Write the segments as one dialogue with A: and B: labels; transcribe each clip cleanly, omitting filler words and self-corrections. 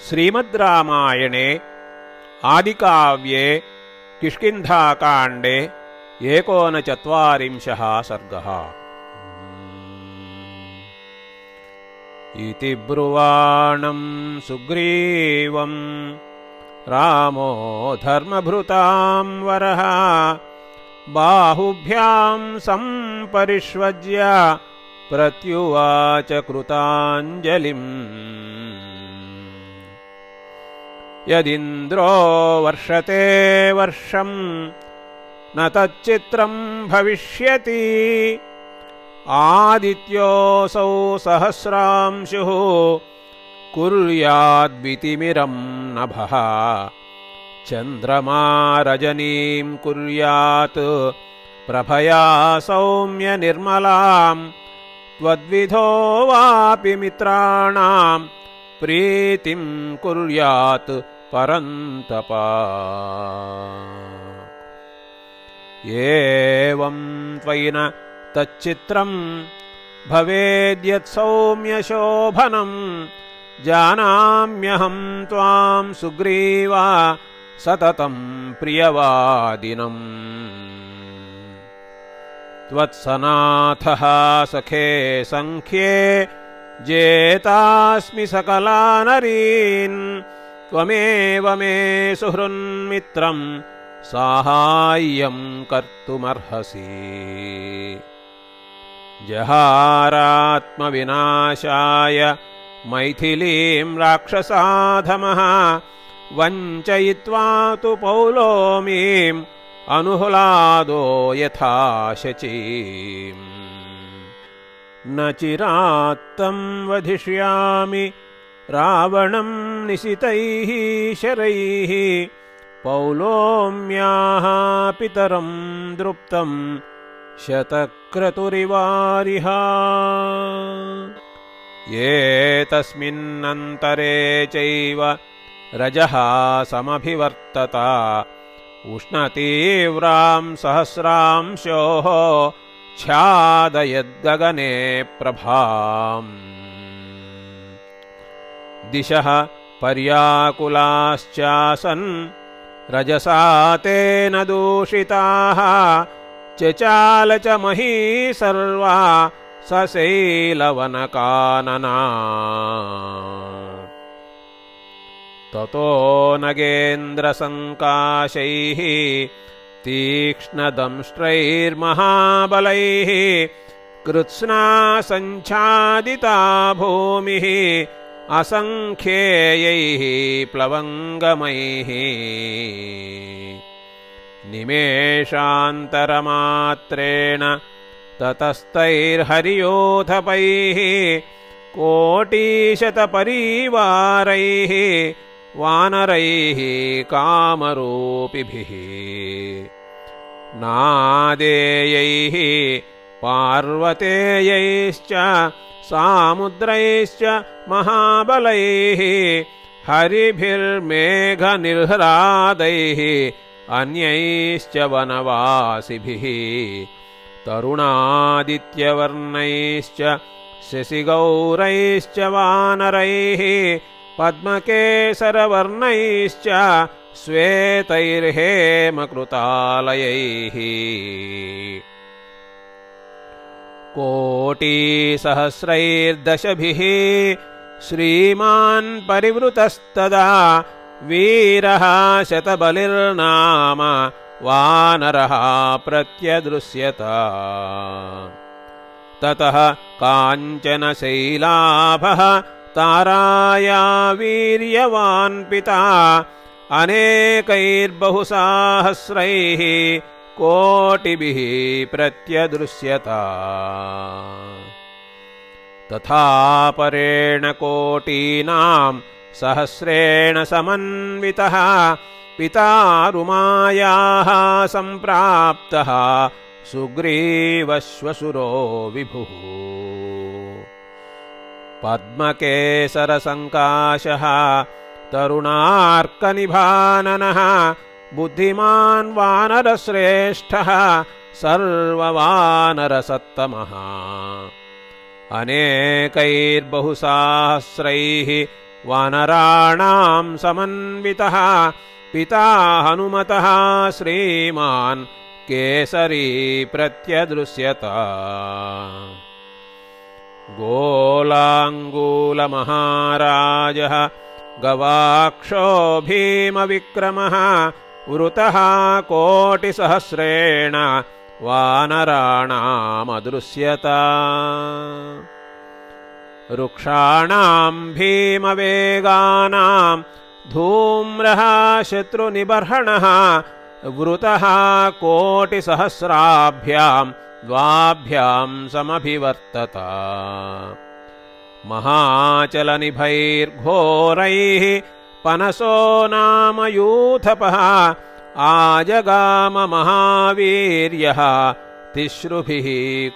A: श्रीमद्रामायणे आदिकाव्ये किष्किन्धाकाण्डे 39 सर्गः। इति ब्रुवाणं सुग्रीवं रामो धर्मभृतां वरः बाहुभ्यां सम्परिष्वज्य प्रत्युवाच कृताञ्जलिम्। यदिन्द्रो वर्षते वर्षं न तच्चित्रं भविष्यति आदित्योऽसौ सहस्रांशुः कुर्याद्वितिमिरं नभः चन्द्रमा रजनीं कुर्यात् प्रभया सौम्य निर्मलां त्वद्विधो वापि मित्राणां प्रीतिं कुर्यात् परन्तप। एवं त्वयि न तच्चित्रं भवेद्यत् सौम्यशोभनं जानाम्यहं त्वां सुग्रीवा सततं प्रियवादिनम्। त्वत्सनाथः सखे सङ्ख्ये जेतास्मि सकलानरीन् त्वमेव मे सुहृन्मित्रं साहाय्यं कर्तुमर्हसि। जहारात्मविनाशाय मैथिलीं राक्षसाधमः वञ्चयित्वा तु पौलोमीम् अनुह्लादो यथा शचीम्। न चिरात्तं वधिष्यामि रावणं निशितैः शरैः पौलोम्याः पितरं दृप्तं शतक्रतुरिवारिः। एतस्मिन्नन्तरे चैव रजः समभिवर्तत उष्णतीव्रां सहस्रांशोः छादयद्गगने प्रभाम्। दिशः पर्याकुलाश्चासन् रजसा तेन दूषिताः चचाल च मही सर्वा सशैलवनकानना। ततो नगेन्द्रसङ्काशैः तीक्ष्णदंष्ट्रैर्महाबलैः कृत्स्ना सञ्छादिता भूमिः असङ्ख्येयैः प्लवङ्गमैः। निमेषान्तरमात्रेण ततस्तैर्हरियोधपैः कोटिशतपरिवारैः वानरैः कामरूपिभिः नादेयैः पार्वतेयैश्च सामुद्रैश्च महाबलैः हरिभिर्मेघनिर्ह्रादैः अन्यैश्च वनवासिभिः तरुणादित्यवर्णैश्च शशिगौरैश्च वानरैः पद्मकेसरवर्णैश्च श्वेतैर्हेमकृतालयैः कोटिसहस्रैर्दशभिः श्रीमान् परिवृतस्तदा वीरः शतबलिर्नाम वानरः प्रत्यदृश्यत। ततः काञ्चनशैलाभः ताराया वीर्यवान् पिता अनेकैर्बहुसाहस्रैः कोटिभिः प्रत्यदृश्यत। तथा परेण कोटीनां सहस्रेण समन्वितः पिता रुमायाः सम्प्राप्तः सुग्रीवश्वशुरो विभुः। पद्मकेसरसङ्काशः तरुणार्कनिभाननः बुद्धिमान् वानरश्रेष्ठः सर्ववानरसत्तमः अनेकैर्बहुसाहस्रैः वानराणां समन्वितः पिता हनुमतः श्रीमान् केसरी प्रत्यदृश्यत। गोलाङ्गूलमहाराजः गवाक्षो भीमविक्रमः वृतः कोटिसहस्रेण वानराणामदृश्यत। रुक्षाणां भीमवेगानां धूम्रः शत्रुनिबर्हणः वृतः कोटिसहस्राभ्यां द्वाभ्यां समभिवर्तत। महाचलनिभैर्घोरैः पनसो नाम यूथपः आजगाम महावीर्यः तिश्रुभिः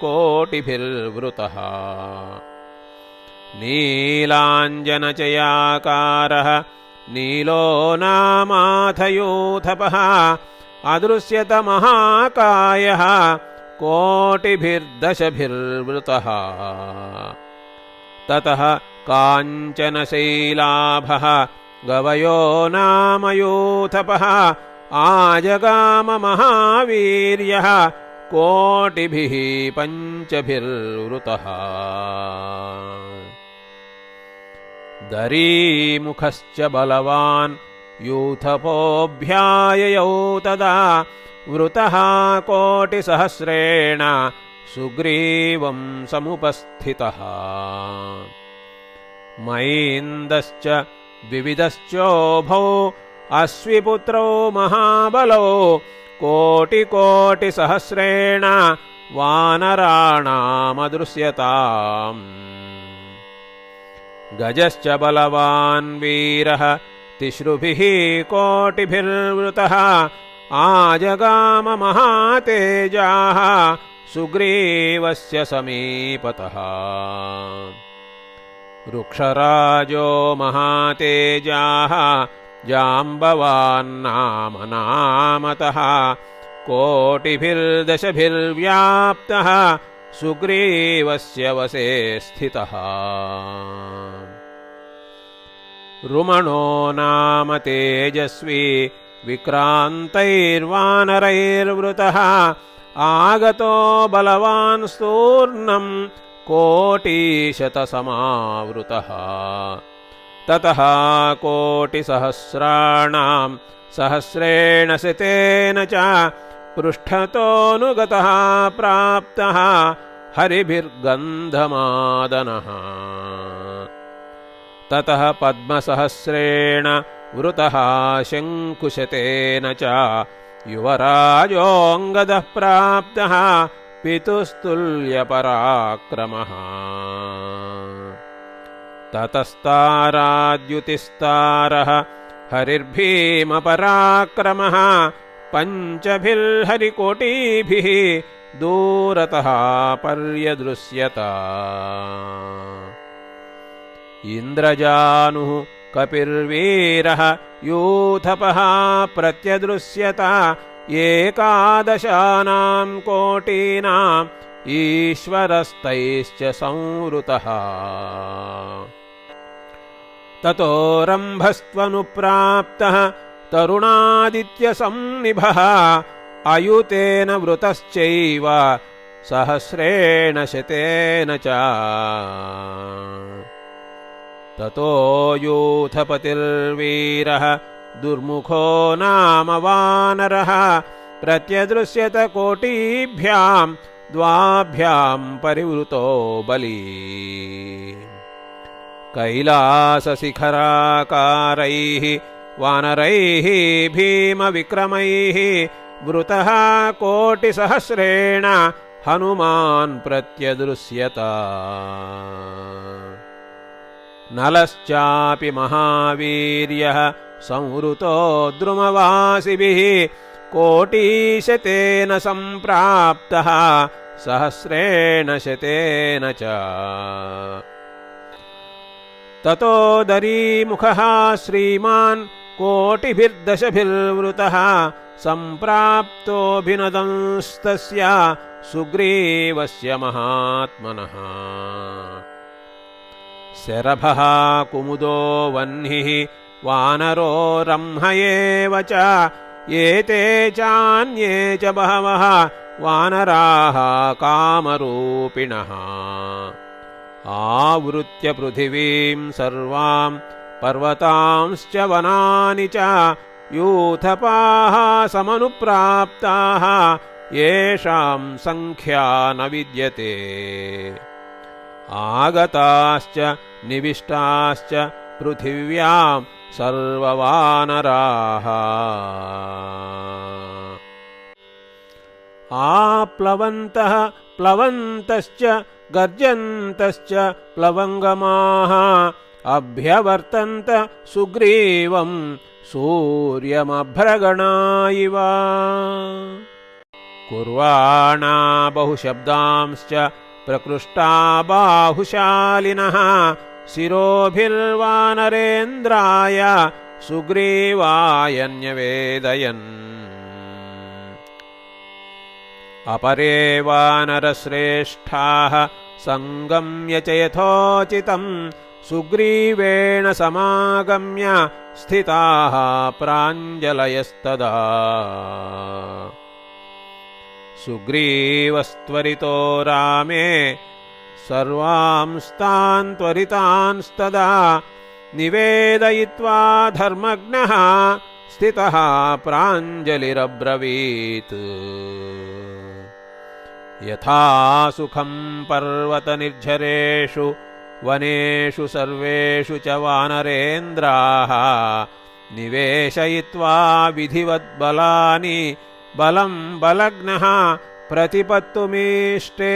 A: कोटिभिर्वृतः। नीलाञ्जनचयाकारः नीलो नामाथ यूथपः अदृश्यत महाकायः कोटिभिर्दशभिर्वृतः। ततः काञ्चनशैलाभः गवयो नाम यूथपः आजगाम महावीर्यः कोटिभिः पञ्चभिर्वृतः। दरीमुखश्च बलवान् यूथपोऽभ्याययौ तदा वृतः कोटिसहस्रेण सुग्रीवं समुपस्थितः। मैन्दश्च विविधश्चोभौ अश्विपुत्रौ महाबलौ कोटिकोटिसहस्रेण वानराणामदृश्यताम्। गजश्च बलवान् वीरः तिश्रुभिः कोटिभिर्वृतः आजगाम महातेजाः सुग्रीवस्य समीपतः। रुक्षराजो महातेजाः जाम्बवान्नाम नामतः कोटिभिर्दशभिर्व्याप्तः सुग्रीवस्य वशे स्थितः। रुमणो नाम तेजस्वी विक्रान्तैर्वानरैर्वृतः आगतो बलवान् स्तूर्णं कोटिशतसमावृतः। ततः कोटिसहस्राणां सहस्रेण शतेन च पृष्ठतोऽनुगतः प्राप्तः हरिभिर्गन्धमादनः। ततः पद्मसहस्रेण वृतः शङ्कुशतेन च युवराजोऽङ्गदः प्राप्तः पितुस्तुल्यपराक्रमः। ततस्ताराद्युतिस्तारः हरिर्भीमपराक्रमः पञ्चभिर्हरिकोटिभिः दूरतः पर्यदृश्यत। इन्द्रजानुः कपिर्वीरः यूथपः प्रत्यदृश्यत एकादशानां कोटीनाम् ईश्वरस्तैश्च संवृतः। ततो रम्भस्त्वनुप्राप्तः तरुणादित्यसन्निभः अयुतेन वृतश्चैव सहस्रेण शतेन च। ततो यूथपतिर्वीरः दुर्मुखो नाम वानरः प्रत्यदृश्यत कोटिभ्यां द्वाभ्यां परिवृतो बली। कैलासशिखराकारैः वानरैः भीमविक्रमैः वृतः कोटिसहस्रेण हनुमान् प्रत्यदृश्यत। नलश्चापि महावीर्यः संवृतो द्रुमवासिभिः कोटिशतेन सम्प्राप्तः सहस्रेण शतेन च। ततो दरीमुखः श्रीमान् कोटिभिर्दशभिर्वृतः सम्प्राप्तोऽभिनदंस्तस्य सुग्रीवस्य महात्मनः। शरभः कुमुदो वह्निः वानरो रम्ह एव च एते चान्ये च बहवः वानराः कामरूपिणः आवृत्य पृथिवीं सर्वां पर्वतांश्च वनानि च यूथपाः समनुप्राप्ताः येषां संख्या न विद्यते आगताश्च निविष्टाश्च पृथिव्यां सर्ववानराः आप्लवन्तः प्लवन्तश्च गर्जन्तश्च प्लवङ्गमाः अभ्यवर्तन्त सुग्रीवं सूर्यमभ्रगणा इव कुर्वाणा बहुशब्दांश्च प्रकृष्टा बाहुशालिनः शिरोभिर्वानरेन्द्राय सुग्रीवाय न्यवेदयन् अपरे वानरश्रेष्ठाः सङ्गम्य च यथोचितं सुग्रीवेण समागम्य स्थिताः प्राञ्जलयस्तदा सुग्रीवस्त्वरितो रामे सर्वांस्तान् त्वरितांस्तदा निवेदयित्वा धर्मज्ञः स्थितः प्राञ्जलिरब्रवीत् यथा सुखं पर्वतनिर्झरेषु वनेषु सर्वेषु च वानरेन्द्राः निवेशयित्वा विधिवद्बलानि बलं बलग्नः प्रतिपत्तुमीष्टे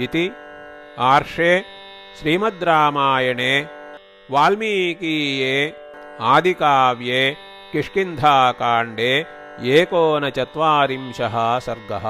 A: इति आर्षे श्रीमद् रामायणे वाल्मीकीये आदिकाव्ये किष्किन्धाकाण्डे 19 सर्गः।